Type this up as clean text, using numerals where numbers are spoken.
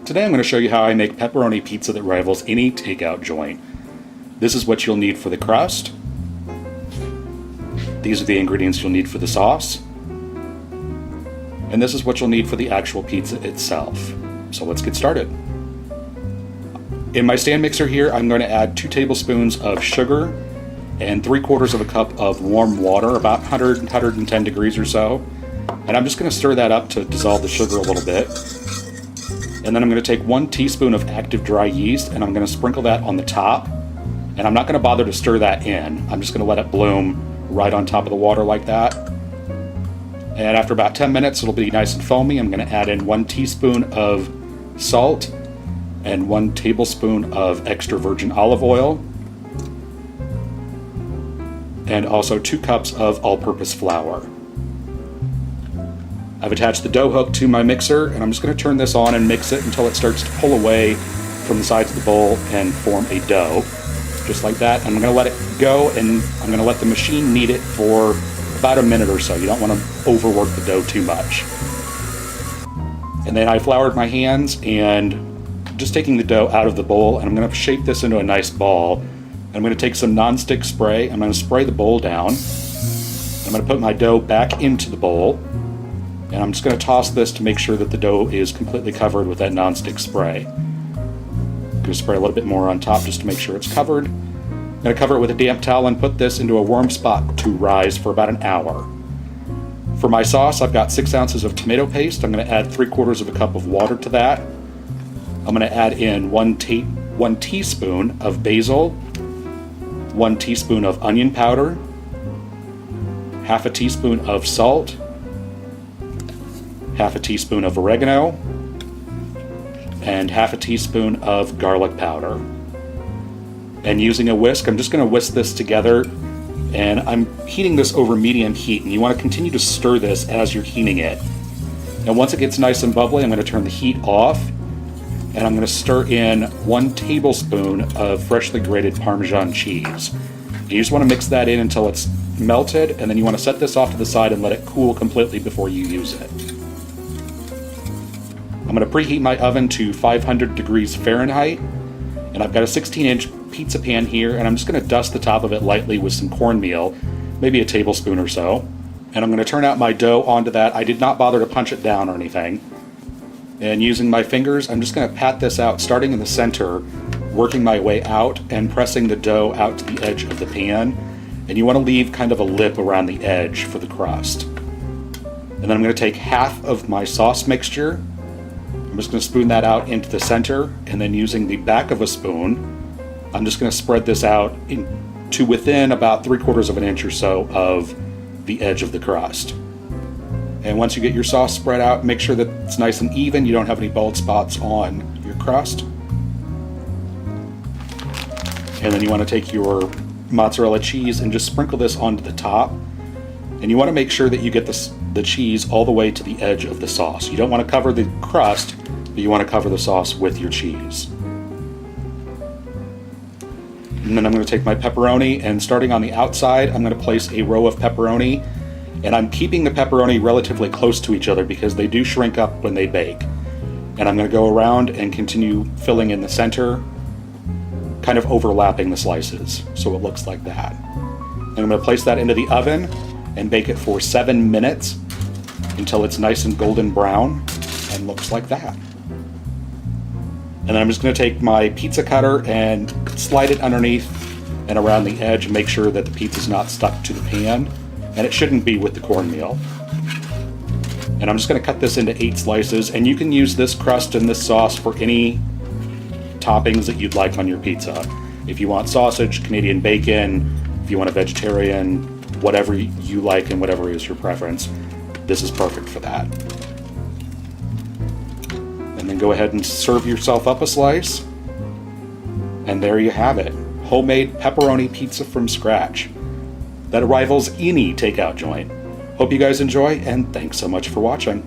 Today I'm going to show you how I make pepperoni pizza that rivals any takeout joint. This is what you'll need for the crust. These are the ingredients you'll need for the sauce. And this is what you'll need for the actual pizza itself. So let's get started. In my stand mixer here, I'm going to add 2 tablespoons of sugar and 3/4 of a cup of warm water, about 110 degrees or so. And I'm just going to stir that up to dissolve the sugar a little bit. And then I'm going to take 1 teaspoon of active dry yeast and I'm going to sprinkle that on the top. And I'm not going to bother to stir that in. I'm just going to let it bloom right on top of the water like that. And after about 10 minutes, it'll be nice and foamy. I'm going to add in 1 teaspoon of salt and 1 tablespoon of extra virgin olive oil. And also 2 cups of all-purpose flour. I've attached the dough hook to my mixer, and I'm just going to turn this on and mix it until it starts to pull away from the sides of the bowl and form a dough. Just like that. I'm going to let it go, and I'm going to let the machine knead it for about a minute or so. You don't want to overwork the dough too much. And then I floured my hands, and just taking the dough out of the bowl, and I'm going to shape this into a nice ball. I'm going to take some nonstick spray. I'm going to spray the bowl down. I'm going to put my dough back into the bowl. And I'm just going to toss this to make sure that the dough is completely covered with that nonstick spray. I'm going to spray a little bit more on top just to make sure it's covered. I'm going to cover it with a damp towel and put this into a warm spot to rise for about an hour. For my sauce, I've got 6 ounces of tomato paste. I'm going to add 3/4 of a cup of water to that. I'm going to add in 1 teaspoon of basil, 1 teaspoon of onion powder, half a teaspoon of salt, half a teaspoon of oregano, and half a teaspoon of garlic powder. And using a whisk, I'm just going to whisk this together, and I'm heating this over medium heat, and you want to continue to stir this as you're heating it. And once it gets nice and bubbly, I'm going to turn the heat off, and I'm going to stir in 1 tablespoon of freshly grated Parmesan cheese. And you just want to mix that in until it's melted, and then you want to set this off to the side and let it cool completely before you use it. I'm going to preheat my oven to 500 degrees Fahrenheit, and I've got a 16-inch pizza pan here, and I'm just going to dust the top of it lightly with some cornmeal, maybe a tablespoon or so. And I'm going to turn out my dough onto that. I did not bother to punch it down or anything. And using my fingers, I'm just going to pat this out, starting in the center, working my way out and pressing the dough out to the edge of the pan. And you want to leave kind of a lip around the edge for the crust. And then I'm going to take half of my sauce mixture. I'm just going to spoon that out into the center, and then using the back of a spoon, I'm just going to spread this out to within about 3/4 of an inch or so of the edge of the crust. And once you get your sauce spread out, make sure that it's nice and even. You don't have any bald spots on your crust. And then you want to take your mozzarella cheese and just sprinkle this onto the top. And you want to make sure that you get the cheese all the way to the edge of the sauce. You don't want to cover the crust, but you want to cover the sauce with your cheese. And then I'm going to take my pepperoni, and starting on the outside, I'm going to place a row of pepperoni. And I'm keeping the pepperoni relatively close to each other because they do shrink up when they bake. And I'm going to go around and continue filling in the center, kind of overlapping the slices, so it looks like that. And I'm going to place that into the oven and bake it for 7 minutes until it's nice and golden brown and looks like that. And then I'm just going to take my pizza cutter and slide it underneath and around the edge and make sure that the pizza's not stuck to the pan, and it shouldn't be with the cornmeal. And I'm just going to cut this into 8 slices, and you can use this crust and this sauce for any toppings that you'd like on your pizza. If you want sausage, Canadian bacon, if you want a vegetarian, whatever you like and whatever is your preference, this is perfect for that. And then go ahead and serve yourself up a slice. And there you have it. Homemade pepperoni pizza from scratch that rivals any takeout joint. Hope you guys enjoy, and thanks so much for watching.